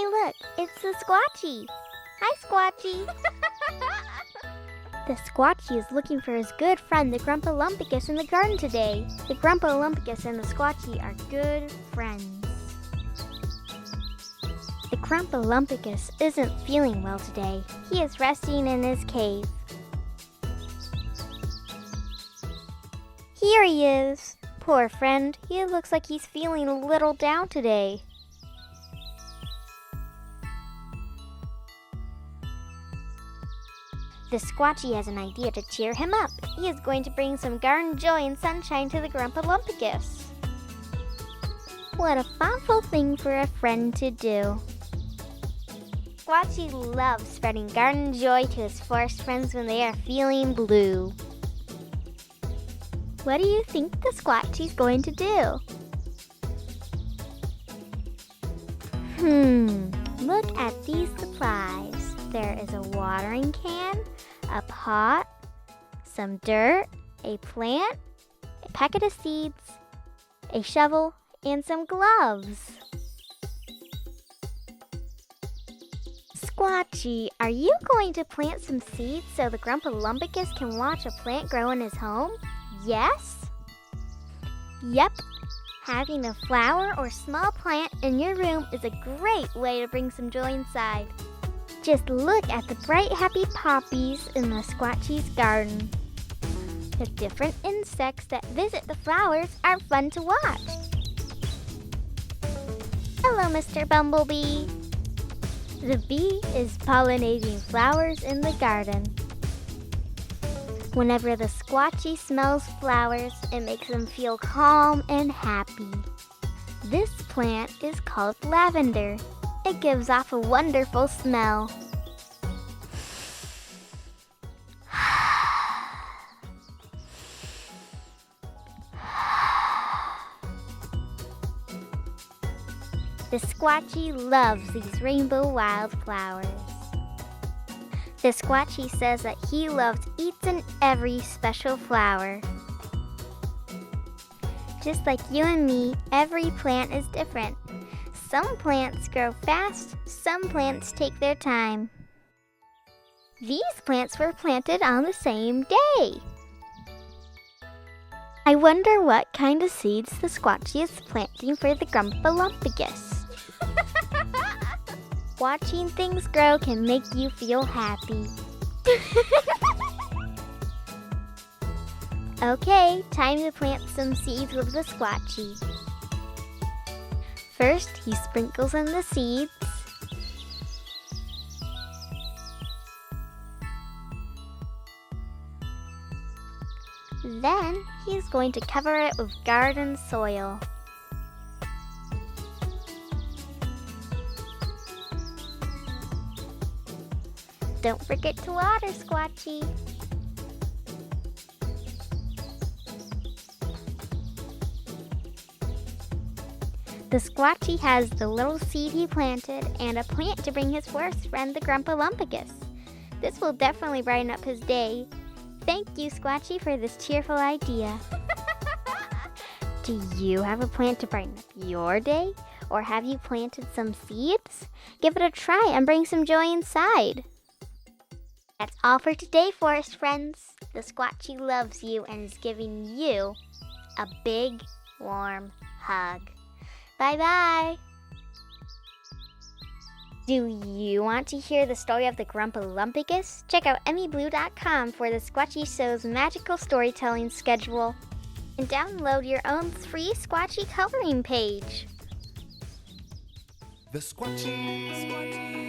Hey look, it's the Squatchie. Hi Squatchie. The Squatchie is looking for his good friend the Grumpalumpagus in the garden today. The Grumpalumpagus and the Squatchie are good friends. The Grumpalumpagus isn't feeling well today. He is resting in his cave. Here he is. Poor friend, he looks like he's feeling a little down today. The Squatchie has an idea to cheer him up. He is going to bring some garden joy and sunshine to the Grumpalumpagus. What a thoughtful thing for a friend to do. Squatchie loves spreading garden joy to his forest friends when they are feeling blue. What do you think the Squatchie's going to do? Look at these supplies. There is a watering can, a pot, some dirt, a plant, a packet of seeds, a shovel, and some gloves. Squatchie, are you going to plant some seeds so the Grumpalumpagus can watch a plant grow in his home? Yes? Yep. Having a flower or small plant in your room is a great way to bring some joy inside. Just look at the bright, happy poppies in the Squatchie's garden. The different insects that visit the flowers are fun to watch. Hello, Mr. Bumblebee. The bee is pollinating flowers in the garden. Whenever the Squatchie smells flowers, it makes him feel calm and happy. This plant is called lavender. It gives off a wonderful smell. The Squatchie loves these rainbow wildflowers. The Squatchie says that he loves each and every special flower. Just like you and me, every plant is different. Some plants grow fast, some plants take their time. These plants were planted on the same day. I wonder what kind of seeds the Squatchie is planting for the Grumpalumpagus. Watching things grow can make you feel happy. Okay, time to plant some seeds with the Squatchie. First, he sprinkles in the seeds. Then, he's going to cover it with garden soil. Don't forget to water, Squatchie. The Squatchie has the little seed he planted and a plant to bring his forest friend the Grumpalumpagus. This will definitely brighten up his day. Thank you, Squatchie, for this cheerful idea. Do you have a plant to brighten up your day? Or have you planted some seeds? Give it a try and bring some joy inside. That's all for today, forest friends. The Squatchie loves you and is giving you a big, warm hug. Bye-bye. Do you want to hear the story of the Grumpalumpagus? Check out emmyblue.com for the Squatchie Show's magical storytelling schedule. And download your own free Squatchie coloring page. The Squatchie.